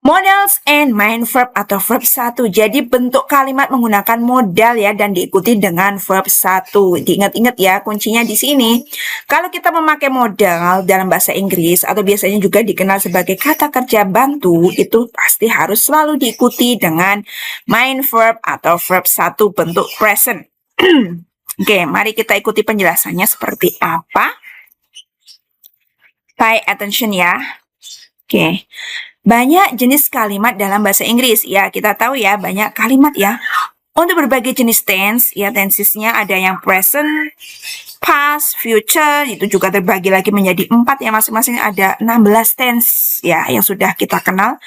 Modals and main verb atau verb 1. Jadi bentuk kalimat menggunakan modal ya dan diikuti dengan verb 1. Diingat-ingat ya kuncinya di sini. Kalau kita memakai modal dalam bahasa Inggris atau biasanya juga dikenal sebagai kata kerja bantu, itu pasti harus selalu diikuti dengan main verb atau verb 1 bentuk present. Oke, mari kita ikuti penjelasannya seperti apa. Pay attention ya. Oke. Banyak jenis kalimat dalam bahasa Inggris. Ya, kita tahu ya, banyak kalimat ya. Untuk berbagai jenis tense, ya tensesnya ada yang present, past, future, itu juga terbagi lagi menjadi 4 ya, masing-masing ada 16 tense ya yang sudah kita kenal.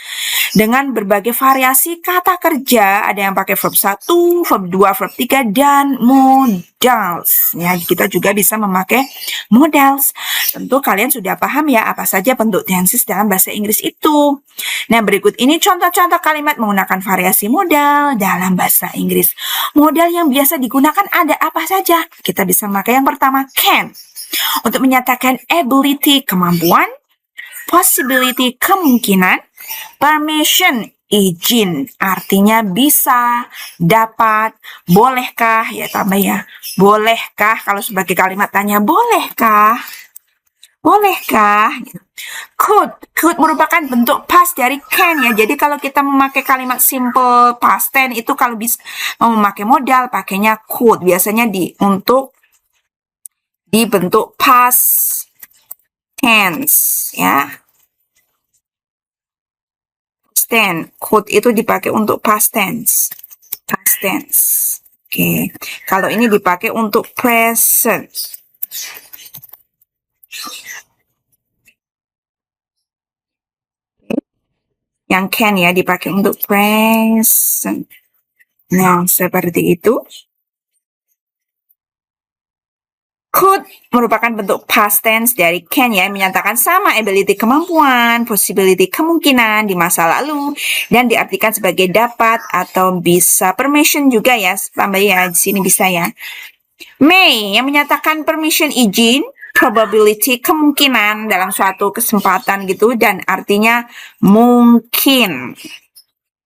Dengan berbagai variasi kata kerja, ada yang pakai verb 1, verb 2, verb 3, dan modals. Ya, kita juga bisa memakai modals. Tentu kalian sudah paham ya apa saja bentuk tenses dalam bahasa Inggris itu. Nah, berikut ini contoh-contoh kalimat menggunakan variasi modal dalam bahasa Inggris. Modal yang biasa digunakan ada apa saja? Kita bisa memakai yang pertama, can. Untuk menyatakan ability, kemampuan, possibility, kemungkinan, permission, izin, artinya bisa, dapat, bolehkah, ya tambah ya, bolehkah, kalau sebagai kalimat tanya, bolehkah, bolehkah, could merupakan bentuk past dari can ya, jadi kalau kita memakai kalimat simple past tense itu kalau bisa mau memakai modal, pakainya could, biasanya untuk bentuk past tense ya. Tense. Could itu dipakai untuk past tense. Past tense. Oke. Kalau ini dipakai untuk present. Yang can ya dipakai untuk present. Nah, seperti itu. Could merupakan bentuk past tense dari can ya, menyatakan sama ability kemampuan, possibility kemungkinan di masa lalu, dan diartikan sebagai dapat atau bisa. Permission juga ya, tambah ya, di sini bisa ya. May yang menyatakan permission izin, probability kemungkinan dalam suatu kesempatan gitu, dan artinya mungkin.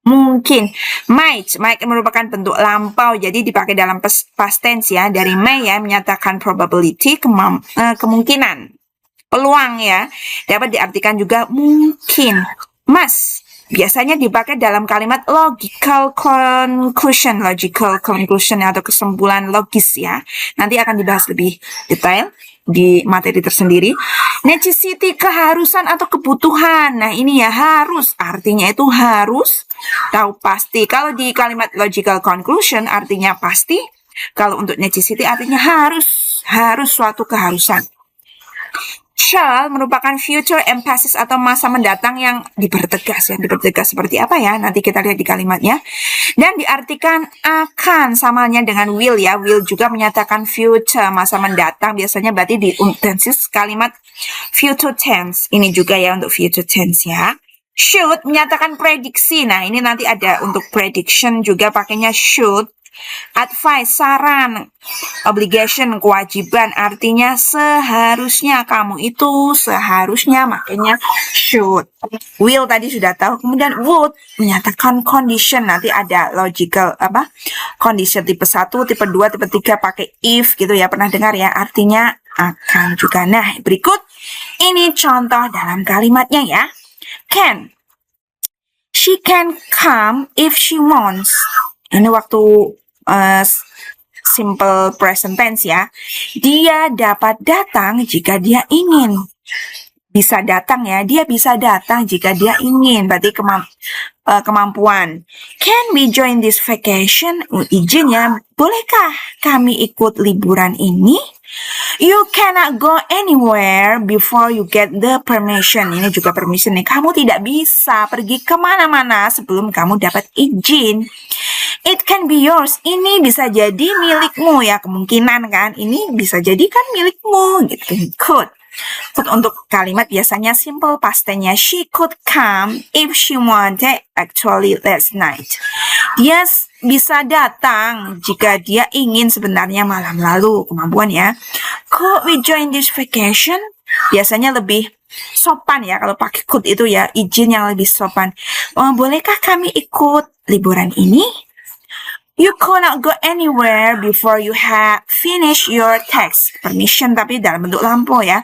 Mungkin. Might merupakan bentuk lampau, jadi dipakai dalam past tense ya. Dari may ya, menyatakan probability, kemungkinan. Peluang ya. Dapat diartikan juga mungkin. Must biasanya dipakai dalam kalimat logical conclusion atau kesimpulan logis ya. Nanti akan dibahas lebih detail di materi tersendiri. Necessity, keharusan atau kebutuhan. Nah, ini ya harus, artinya itu harus, tahu pasti. Kalau di kalimat logical conclusion artinya pasti. Kalau untuk necessity artinya harus suatu keharusan. Shall merupakan future emphasis atau masa mendatang yang dipertegas ya. Dipertegas seperti apa ya? Nanti kita lihat di kalimatnya. Dan diartikan akan, samanya dengan will ya. Will juga menyatakan future, masa mendatang. Biasanya berarti di tenses kalimat future tense. Ini juga ya untuk future tense ya. Should menyatakan prediksi. Nah, ini nanti ada untuk prediction juga pakainya should. Advice, saran, obligation, kewajiban, artinya seharusnya, kamu itu seharusnya, makanya should. Will tadi sudah tahu, kemudian would menyatakan condition, nanti ada logical condition tipe 1, tipe 2, tipe 3 pakai if gitu ya, pernah dengar ya, artinya akan juga. Nah, berikut ini contoh dalam kalimatnya ya. Can. She can come if she wants. Ini waktu simple present tense ya. Dia dapat datang jika dia ingin. Bisa datang ya, dia bisa datang jika dia ingin. Berarti kemampuan. Can we join this vacation? Izin ya, bolehkah kami ikut liburan ini? You cannot go anywhere before you get the permission. Ini juga permission nih. Kamu tidak bisa pergi kemana-mana sebelum kamu dapat izin. It can be yours. Ini bisa jadi milikmu ya, kemungkinan kan. Ini bisa jadi kan milikmu gitu. Could. Untuk kalimat biasanya simple past tense-nya. She could come if she wanted actually last night. Dia bisa datang jika dia ingin sebenarnya malam lalu. Kemampuan ya. Could we join this vacation? Biasanya lebih sopan ya kalau pakai could itu ya, izin yang lebih sopan. Bolehkah kami ikut liburan ini? You cannot go anywhere before you have finished your text. Permission tapi dalam bentuk lampu ya.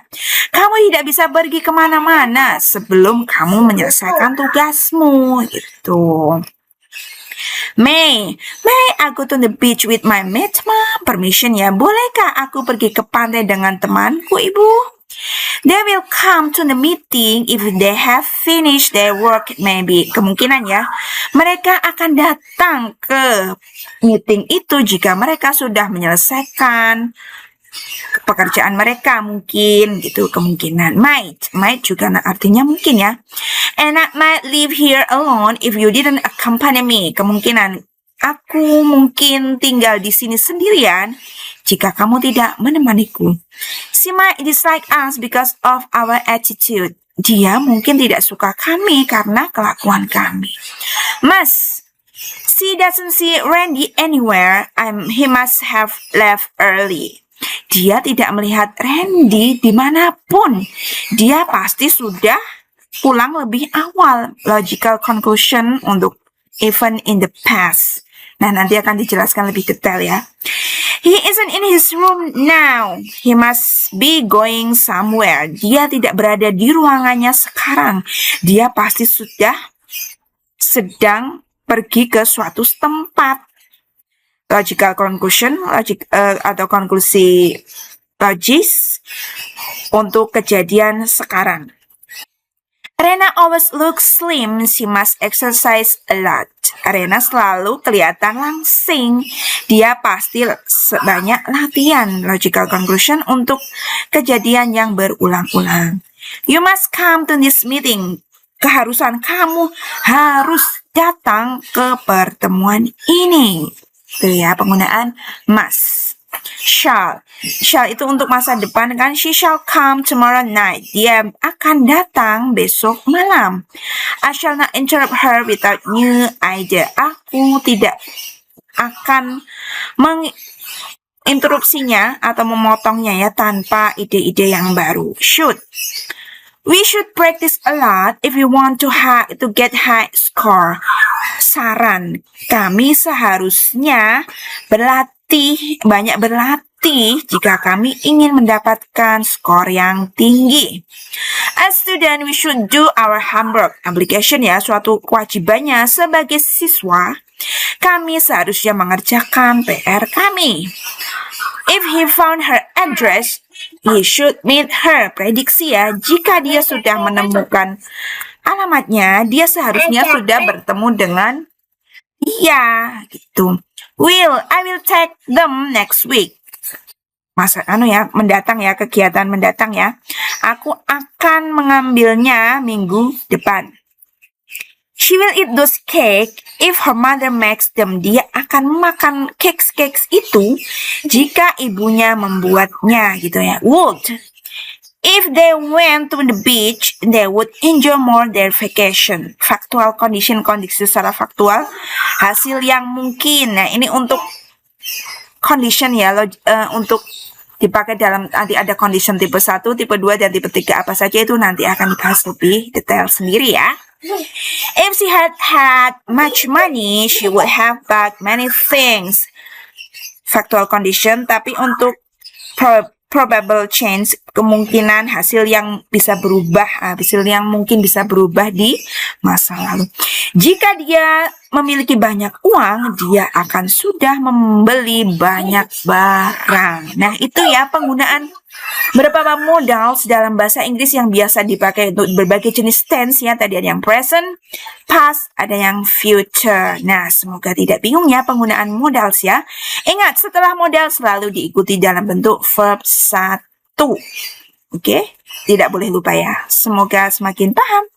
Kamu tidak bisa pergi kemana-mana sebelum kamu menyelesaikan tugasmu gitu. May I go to the beach with my mate, Ma? Permission ya. Bolehkah aku pergi ke pantai dengan temanku, Ibu? They will come to the meeting if they have finished their work, maybe. Kemungkinan ya, mereka akan datang ke meeting itu jika mereka sudah menyelesaikan pekerjaan mereka, mungkin gitu, kemungkinan. Might juga artinya mungkin ya. And I might live here alone if you didn't accompany me. Kemungkinan aku mungkin tinggal di sini sendirian jika kamu tidak menemaniku. She might dislike us because of our attitude. Dia mungkin tidak suka kami karena kelakuan kami. She doesn't see Randy anywhere. He must have left early. Dia tidak melihat Randy dimanapun. Dia pasti sudah pulang lebih awal. Logical conclusion untuk even in the past. Nah, nanti akan dijelaskan lebih detail ya. He isn't in his room now. He must be going somewhere. Dia tidak berada di ruangannya sekarang. Dia pasti sudah sedang pergi ke suatu tempat. Logical conclusion, atau konklusi logis untuk kejadian sekarang. Rena always looks slim. She must exercise a lot. Rena selalu kelihatan langsing. Dia pasti banyak latihan. Logical conclusion untuk kejadian yang berulang-ulang. You must come to this meeting. Keharusan kamu harus datang ke pertemuan ini. Itu ya penggunaan must. Shall itu untuk masa depan kan. She shall come tomorrow night. Dia akan datang besok malam. I shall not interrupt her without new idea. Aku tidak akan menginterupsinya atau memotongnya ya tanpa ide-ide yang baru. We should practice a lot if we want to get high score. Saran, kami seharusnya banyak berlatih jika kami ingin mendapatkan skor yang tinggi. As student, we should do our homework. Obligation ya, suatu kewajibannya sebagai siswa. Kami seharusnya mengerjakan PR kami. If he found her address, he should meet her. Prediksi ya, jika dia sudah menemukan alamatnya, dia seharusnya sudah bertemu dengan dia gitu. I will take them next week. Mendatang ya, kegiatan mendatang ya. Aku akan mengambilnya minggu depan. She will eat those cake if her mother makes them. Dia akan makan cakes itu jika ibunya membuatnya gitu ya. If they went to the beach, they would enjoy more their vacation. Faktual condition, kondisi secara faktual, hasil yang mungkin. Nah, ini untuk condition ya, untuk dipakai dalam, nanti ada condition tipe 1, tipe 2, dan tipe 3 apa saja itu nanti akan dibahas lebih detail sendiri ya. If she had much money, she would have bought many things. Factual condition, tapi untuk probable change, kemungkinan hasil yang bisa berubah, hasil yang mungkin bisa berubah di masa lalu. Jika dia memiliki banyak uang, dia akan sudah membeli banyak barang. Nah, itu ya penggunaan beberapa modals dalam bahasa Inggris yang biasa dipakai untuk berbagai jenis tense ya. Tadi ada yang present, past, ada yang future. Nah, semoga tidak bingung ya penggunaan modals ya. Ingat, setelah modal selalu diikuti dalam bentuk verb 1. Oke? Tidak boleh lupa ya. Semoga semakin paham.